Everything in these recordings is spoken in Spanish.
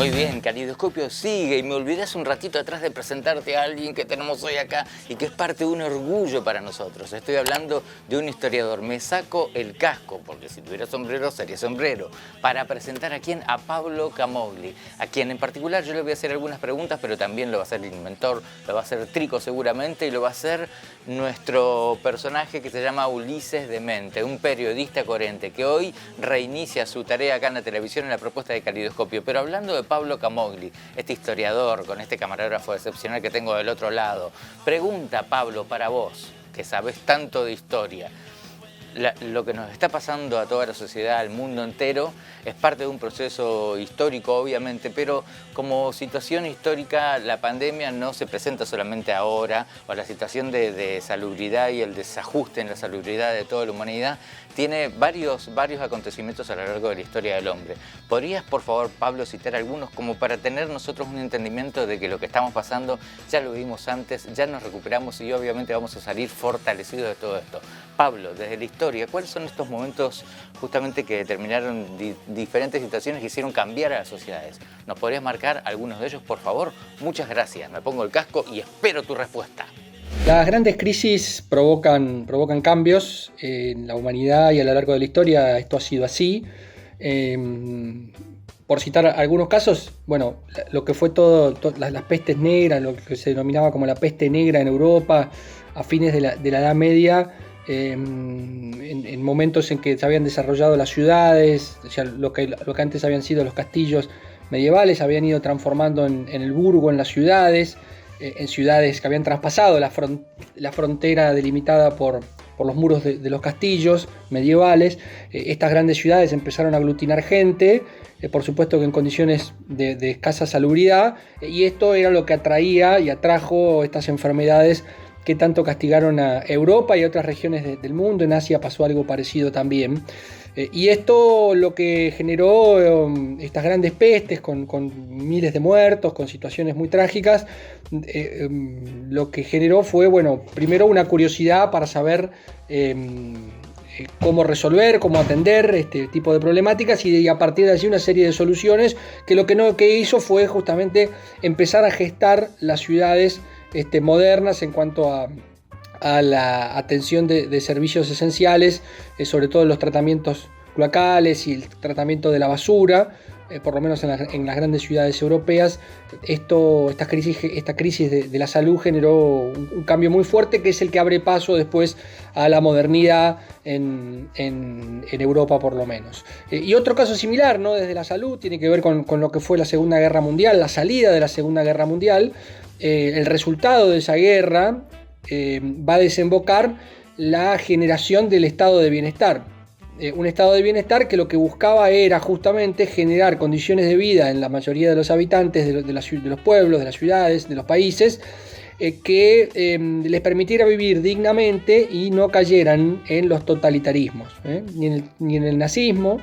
Muy bien, Calidoscopio sigue y me olvidé hace un ratito atrás de presentarte a alguien que tenemos hoy acá y que es parte de un orgullo para nosotros. Estoy hablando de un historiador. Me saco el casco, porque si tuviera sombrero sería sombrero, para presentar a quién, a Pablo Camogli, a quien en particular yo le voy a hacer algunas preguntas, pero también lo va a hacer el inventor, lo va a hacer Trico seguramente y lo va a hacer nuestro personaje que se llama Ulises Demente, un periodista coherente que hoy reinicia su tarea acá en la televisión en la propuesta de Calidoscopio. Pero hablando de Pablo Camogli, este historiador con este camarógrafo excepcional que tengo del otro lado, pregunta, Pablo, para vos, que sabés tanto de historia, lo que nos está pasando a toda la sociedad, al mundo entero, es parte de un proceso histórico, obviamente, pero como situación histórica, la pandemia no se presenta solamente ahora, o la situación de salubridad y el desajuste en la salubridad de toda la humanidad, tiene varios acontecimientos a lo largo de la historia del hombre. ¿Podrías, por favor, Pablo, citar algunos como para tener nosotros un entendimiento de que lo que estamos pasando ya lo vimos antes, ya nos recuperamos y obviamente vamos a salir fortalecidos de todo esto? Pablo, desde la historia, ¿cuáles son estos momentos justamente que determinaron diferentes situaciones que hicieron cambiar a las sociedades? ¿Nos podrías marcar algunos de ellos, por favor? Muchas gracias. Me pongo el casco y espero tu respuesta. Las grandes crisis provocan cambios en la humanidad y a lo largo de la historia esto ha sido así. Por citar algunos casos, bueno, lo que fue las pestes negras, lo que se denominaba como la peste negra en Europa a fines de la Edad Media, en momentos en que se habían desarrollado las ciudades, o sea, lo que antes habían sido los castillos medievales, habían ido transformando en el burgo, en las ciudades, en ciudades que habían traspasado la frontera delimitada por los muros de los castillos medievales. Estas grandes ciudades empezaron a aglutinar gente, por supuesto que en condiciones de escasa salubridad, y esto era lo que atraía y atrajo estas enfermedades que tanto castigaron a Europa y a otras regiones del mundo. En Asia pasó algo parecido también. Y esto lo que generó estas grandes pestes con miles de muertos, con situaciones muy trágicas, lo que generó fue, bueno, primero una curiosidad para saber cómo resolver, cómo atender este tipo de problemáticas y a partir de allí una serie de soluciones que lo que hizo fue justamente empezar a gestar las ciudades modernas en cuanto a la atención de servicios esenciales, sobre todo los tratamientos cloacales y el tratamiento de la basura, por lo menos en las grandes ciudades europeas. Esta crisis de la salud generó un cambio muy fuerte que es el que abre paso después a la modernidad en Europa por lo menos. Y otro caso similar, ¿no?, desde la salud tiene que ver con lo que fue la Segunda Guerra Mundial, la salida de la Segunda Guerra Mundial. El resultado de esa guerra va a desembocar la generación del estado de bienestar. Un estado de bienestar que lo que buscaba era justamente generar condiciones de vida en la mayoría de los habitantes de los pueblos, de las ciudades, de los países, que les permitiera vivir dignamente y no cayeran en los totalitarismos, ni en el nazismo,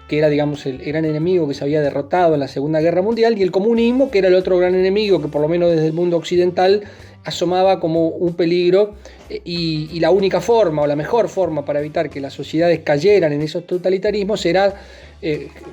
que era, digamos, el gran enemigo que se había derrotado en la Segunda Guerra Mundial, y el comunismo, que era el otro gran enemigo que por lo menos desde el mundo occidental asomaba como un peligro, y la única forma o la mejor forma para evitar que las sociedades cayeran en esos totalitarismos era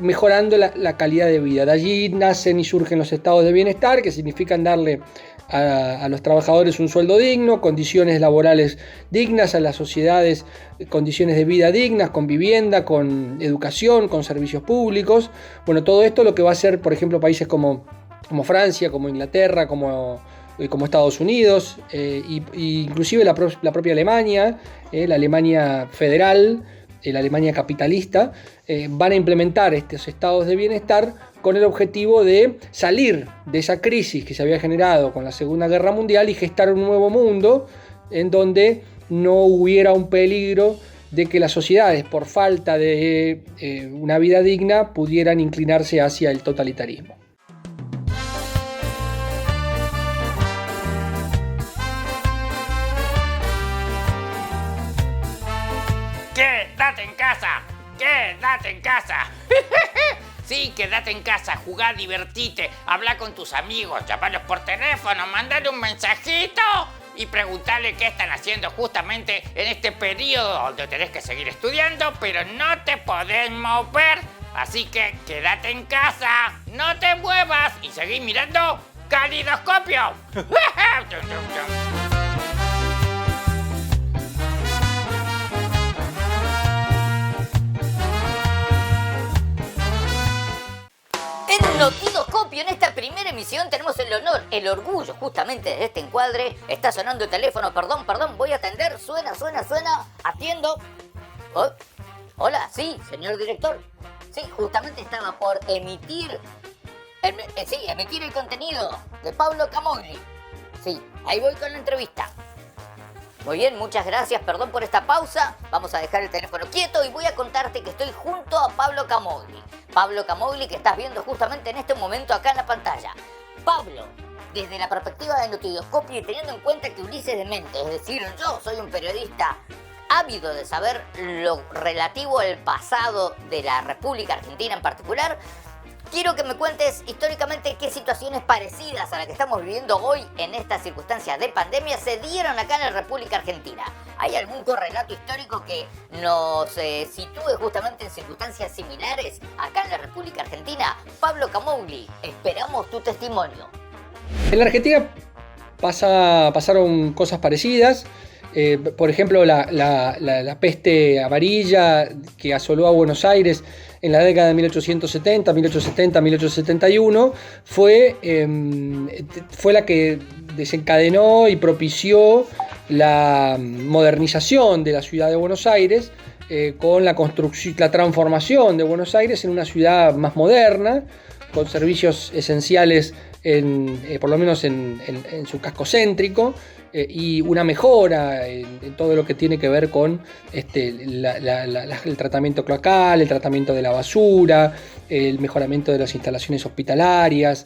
mejorando la calidad de vida. De allí nacen y surgen los estados de bienestar, que significan darle a los trabajadores un sueldo digno, condiciones laborales dignas, a las sociedades condiciones de vida dignas, con vivienda, con educación, con servicios públicos. Bueno, todo esto lo que va a hacer, por ejemplo, países como Francia, como Inglaterra, como Estados Unidos, inclusive la propia Alemania, la Alemania federal, la Alemania capitalista, van a implementar estos estados de bienestar con el objetivo de salir de esa crisis que se había generado con la Segunda Guerra Mundial y gestar un nuevo mundo en donde no hubiera un peligro de que las sociedades, por falta de una vida digna, pudieran inclinarse hacia el totalitarismo. ¡Quédate en casa! ¡Quédate en casa! Sí, quédate en casa, jugá, divertite, habla con tus amigos, llamalos por teléfono, mandale un mensajito y preguntale qué están haciendo justamente en este periodo donde tenés que seguir estudiando, pero no te podés mover Así que quédate en casa, no te muevas y seguí mirando Calidoscopio. En Notidoscopio, en esta primera emisión, tenemos el honor, el orgullo justamente de este encuadre. Está sonando el teléfono, perdón, voy a atender. Suena, atiendo. Oh, hola, sí, señor director. Sí, justamente estaba por emitir el contenido de Pablo Camogli. Sí, ahí voy con la entrevista. Muy bien, muchas gracias, perdón por esta pausa. Vamos a dejar el teléfono quieto y voy a contarte que estoy junto a Pablo Camogli. Pablo Camogli, que estás viendo justamente en este momento acá en la pantalla. Pablo, desde la perspectiva de Notidoscopio y teniendo en cuenta que Ulises Demente, es decir, yo soy un periodista ávido de saber lo relativo al pasado de la República Argentina en particular, quiero que me cuentes históricamente qué situaciones parecidas a la que estamos viviendo hoy en estas circunstancias de pandemia se dieron acá en la República Argentina. ¿Hay algún correlato histórico que nos sitúe justamente en circunstancias similares acá en la República Argentina? Pablo Camogli, esperamos tu testimonio. En la Argentina pasaron cosas parecidas. Por ejemplo, la peste amarilla que asoló a Buenos Aires en la década de 1871 fue la que desencadenó y propició la modernización de la ciudad de Buenos Aires, con la transformación de Buenos Aires en una ciudad más moderna, con servicios esenciales por lo menos en su casco céntrico, y una mejora en todo lo que tiene que ver con el tratamiento cloacal, el tratamiento de la basura, el mejoramiento de las instalaciones hospitalarias,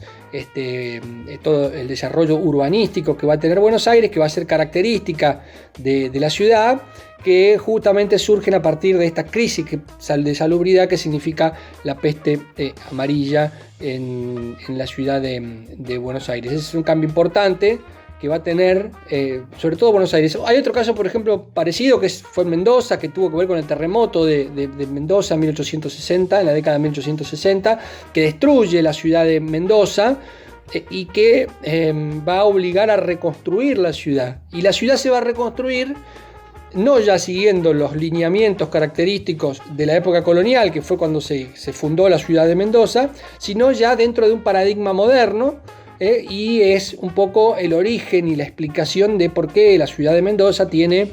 todo el desarrollo urbanístico que va a tener Buenos Aires, que va a ser característica de la ciudad, que justamente surgen a partir de esta crisis de salubridad que significa la peste amarilla en la ciudad de Buenos Aires. Ese es un cambio importante que va a tener, sobre todo Buenos Aires. Hay otro caso, por ejemplo, parecido, que fue en Mendoza, que tuvo que ver con el terremoto de Mendoza en 1860, en la década de 1860, que destruye la ciudad de Mendoza, y que va a obligar a reconstruir la ciudad. Y la ciudad se va a reconstruir no ya siguiendo los lineamientos característicos de la época colonial, que fue cuando se fundó la ciudad de Mendoza, sino ya dentro de un paradigma moderno, y es un poco el origen y la explicación de por qué la ciudad de Mendoza tiene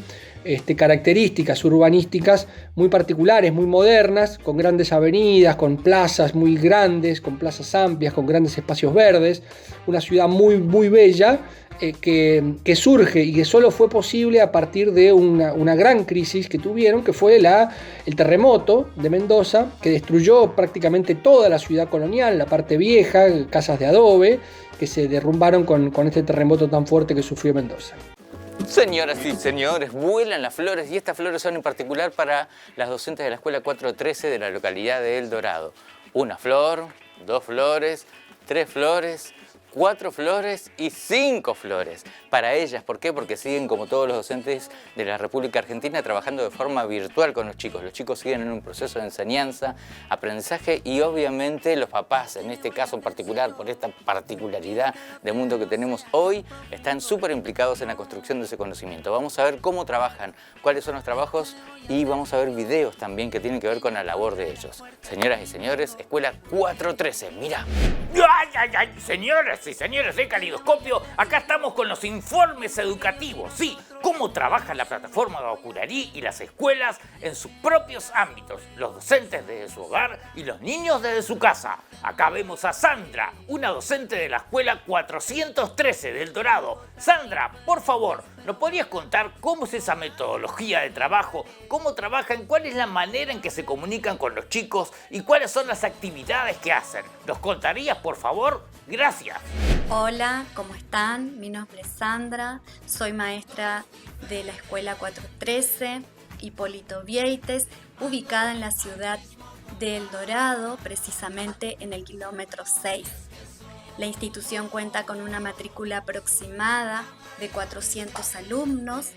características urbanísticas muy particulares, muy modernas, con grandes avenidas, con plazas muy grandes, con plazas amplias, con grandes espacios verdes, una ciudad muy, muy bella, que surge y que solo fue posible a partir de una gran crisis que tuvieron, que fue el terremoto de Mendoza, que destruyó prácticamente toda la ciudad colonial, la parte vieja, casas de adobe, que se derrumbaron con este terremoto tan fuerte que sufrió Mendoza. Señoras y señores, vuelan las flores, y estas flores son en particular para las docentes de la Escuela 413 de la localidad de El Dorado. Una flor, 2 flores, 3 flores, 4 flores y 5 flores para ellas. ¿Por qué? Porque siguen, como todos los docentes de la República Argentina, trabajando de forma virtual con los chicos. Los chicos siguen en un proceso de enseñanza, aprendizaje, y obviamente los papás, en este caso en particular, por esta particularidad del mundo que tenemos hoy, están súper implicados en la construcción de ese conocimiento. Vamos a ver cómo trabajan, cuáles son los trabajos, y vamos a ver videos también que tienen que ver con la labor de ellos. Señoras y señores, Escuela 413, mira. ¡Ay, ay, ay! Señoras y señores de Calidoscopio, acá estamos con los informes educativos. Sí, cómo trabaja la plataforma de Ocurarí y las escuelas en sus propios ámbitos, los docentes desde su hogar y los niños desde su casa. Acá vemos a Sandra, una docente de la Escuela 413 del Dorado. Sandra, por favor, ¿nos podrías contar cómo es esa metodología de trabajo? ¿Cómo trabajan? ¿Cuál es la manera en que se comunican con los chicos? ¿Y cuáles son las actividades que hacen? ¿Nos contarías, por favor? Gracias. Hola, ¿cómo están? Mi nombre es Sandra, soy maestra de la Escuela 413, Hipólito Vieites, ubicada en la ciudad de El Dorado, precisamente en el kilómetro 6. La institución cuenta con una matrícula aproximada de 400 alumnos,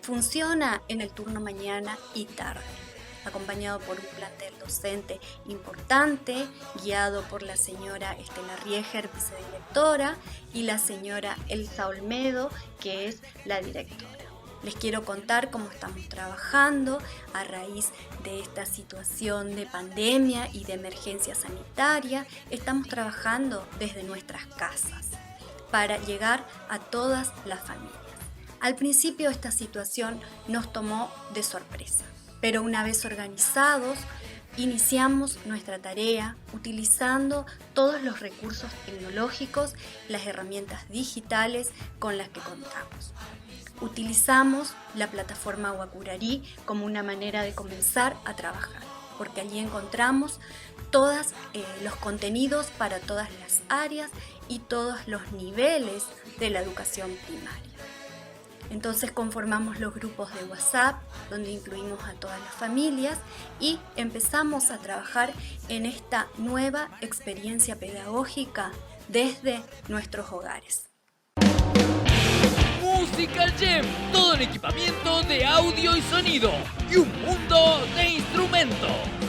funciona en el turno mañana y tarde. acompañado por un plantel docente importante, guiado por la señora Estela Rieger, vicedirectora, y la señora Elsa Olmedo, que es la directora. Les quiero contar cómo estamos trabajando a raíz de esta situación de pandemia y de emergencia sanitaria. Estamos trabajando desde nuestras casas para llegar a todas las familias. Al principio esta situación nos tomó de sorpresa, pero una vez organizados, iniciamos nuestra tarea utilizando todos los recursos tecnológicos, las herramientas digitales con las que contamos. Utilizamos la plataforma Wacurarí como una manera de comenzar a trabajar, porque allí encontramos todos los contenidos para todas las áreas y todos los niveles de la educación primaria. Entonces conformamos los grupos de WhatsApp, donde incluimos a todas las familias, y empezamos a trabajar en esta nueva experiencia pedagógica desde nuestros hogares. Musical Gem, todo en equipamiento de audio y sonido y un mundo de instrumentos.